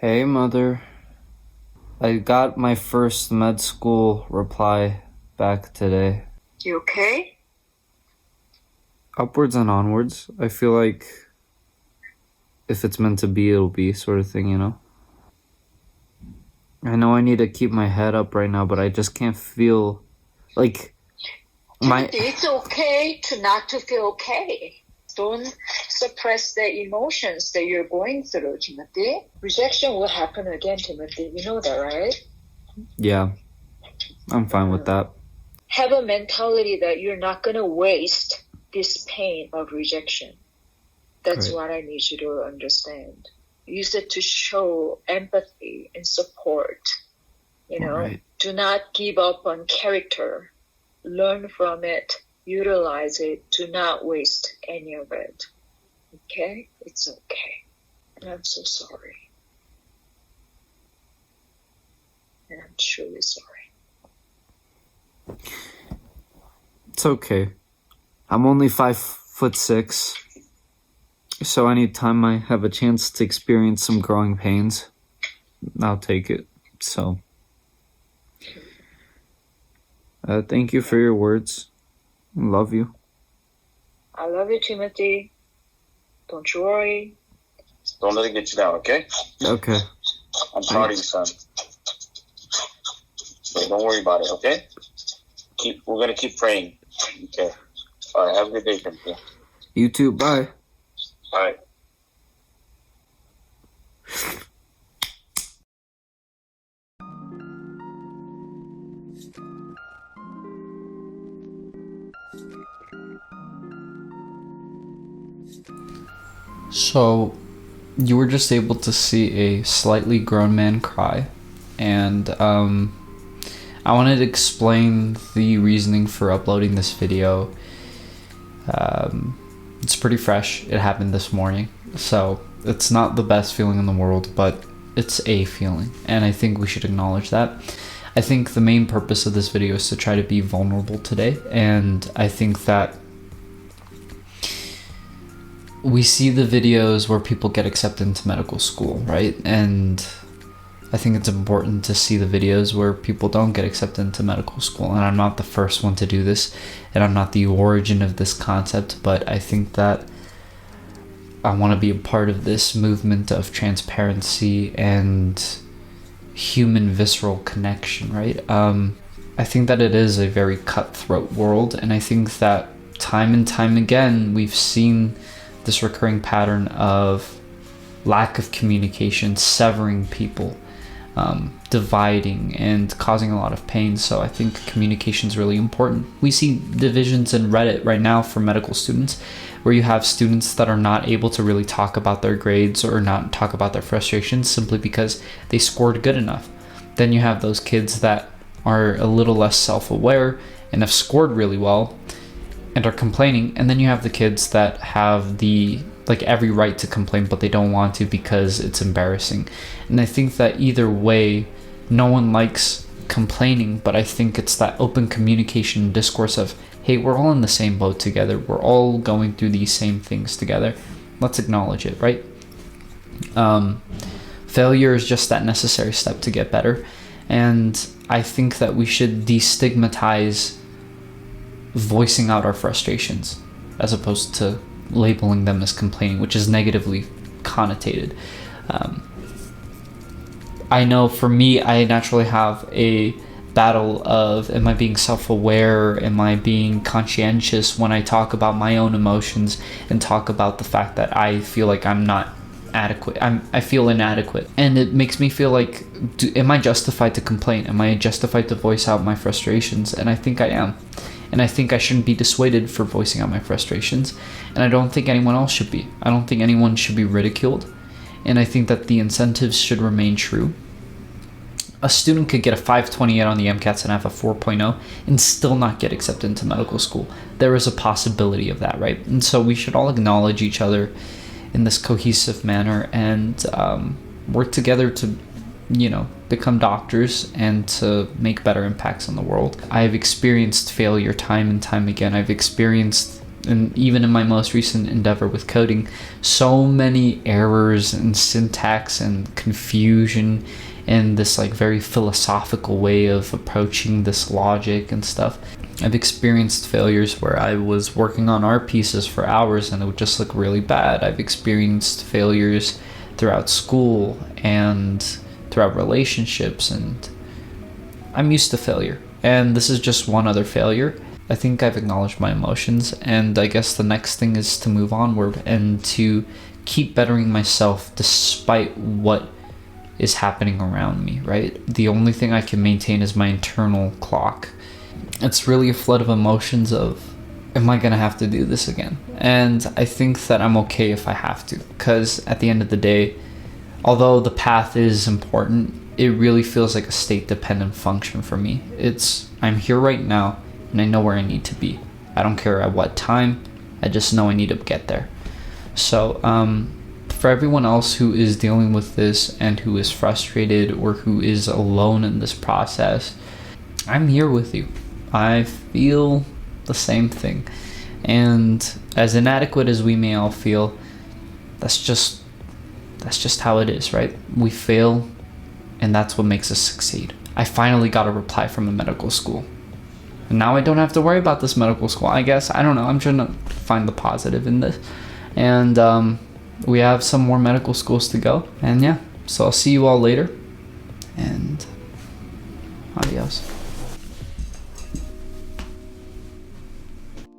Hey, mother. I got my first med school reply back today. You okay? Upwards and onwards. I feel like if it's meant to be, it'll be, sort of thing, you know? I know I need to keep my head up right now, but I just can't feel like Timothy, it's okay to not to feel okay. Don't suppress the emotions that you're going through, Timothy. Rejection will happen again, Timothy. You know that, right? Yeah, I'm fine with that. Have a mentality that you're not going to waste this pain of rejection. That's Right. what I need you to understand. Use it to show empathy and support. Right. Do not give up on character. Learn from it. Utilize it. Do not waste any of it. Okay? It's okay. And I'm so sorry. And I'm truly sorry. It's okay. I'm only 5'6", so anytime I have a chance to experience some growing pains, I'll take it. So, thank you for your words. Love you. I love you, Timothy. Don't you worry. Don't let it get you down, okay? Okay. I'm proud of you, son. So don't worry about it, okay? We're gonna keep praying. Okay. All right. Have a good day, Timothy. You too. Bye. All right. So, you were just able to see a slightly grown man cry, and I wanted to explain the reasoning for uploading this video. It's pretty fresh. It happened this morning, so it's not the best feeling in the world, but it's a feeling, and I think we should acknowledge that. I think the main purpose of this video is to try to be vulnerable today, and I think that we see the videos where people get accepted into medical school, right? And I think it's important to see the videos where people don't get accepted into medical school. And I'm not the first one to do this, and I'm not the origin of this concept, but I think that I want to be a part of this movement of transparency and human visceral connection, right? I think that it is a very cutthroat world, and I think that time and time again we've seen this recurring pattern of lack of communication, severing people, dividing, and causing a lot of pain. So I think communication is really important. We see divisions in Reddit right now for medical students, where you have students that are not able to really talk about their grades or not talk about their frustrations simply because they scored good enough. Then you have those kids that are a little less self-aware and have scored really well and are complaining, and then you have the kids that have the every right to complain, but they don't want to because it's embarrassing. And I think that either way, no one likes complaining, but I think it's that open communication and discourse of, hey, we're all in the same boat together, we're all going through these same things together, let's acknowledge it, right? Failure is just that necessary step to get better, and I think that we should destigmatize voicing out our frustrations as opposed to labeling them as complaining, which is negatively connotated. I know for me, I naturally have a battle of, am I being self-aware, am I being conscientious when I talk about my own emotions and talk about the fact that I feel like I'm not adequate, I feel inadequate, and it makes me feel like, am I justified to complain? Am I justified to voice out my frustrations? And I think I am. And I think I shouldn't be dissuaded for voicing out my frustrations. And I don't think anyone else should be. I don't think anyone should be ridiculed. And I think that the incentives should remain true. A student could get a 528 on the MCATs and have a 4.0 and still not get accepted into medical school. There is a possibility of that, right? And so we should all acknowledge each other in this cohesive manner and work together to become doctors and to make better impacts on the world. I've experienced failure time and time again. I've experienced and even in my most recent endeavor with coding, so many errors and syntax and confusion and this like very philosophical way of approaching this logic and stuff. I've experienced failures where I was working on art pieces for hours and it would just look really bad. I've experienced failures throughout school and throughout relationships, and I'm used to failure. And this is just one other failure. I think I've acknowledged my emotions, and I guess the next thing is to move onward and to keep bettering myself despite what is happening around me, right? The only thing I can maintain is my internal clock. It's really a flood of emotions of, am I gonna have to do this again? And I think that I'm okay if I have to, because at the end of the day, although the path is important, it really feels like a state dependent function for me. I'm here right now and I know where I need to be. I don't care at what time, I just know I need to get there. So for everyone else who is dealing with this and who is frustrated or who is alone in this process, I'm here with you. I feel the same thing. And as inadequate as we may all feel, that's just how it is, right? We fail, and that's what makes us succeed. I finally got a reply from the medical school. And now I don't have to worry about this medical school, I guess. I don't know. I'm trying to find the positive in this. And we have some more medical schools to go. And yeah, so I'll see you all later.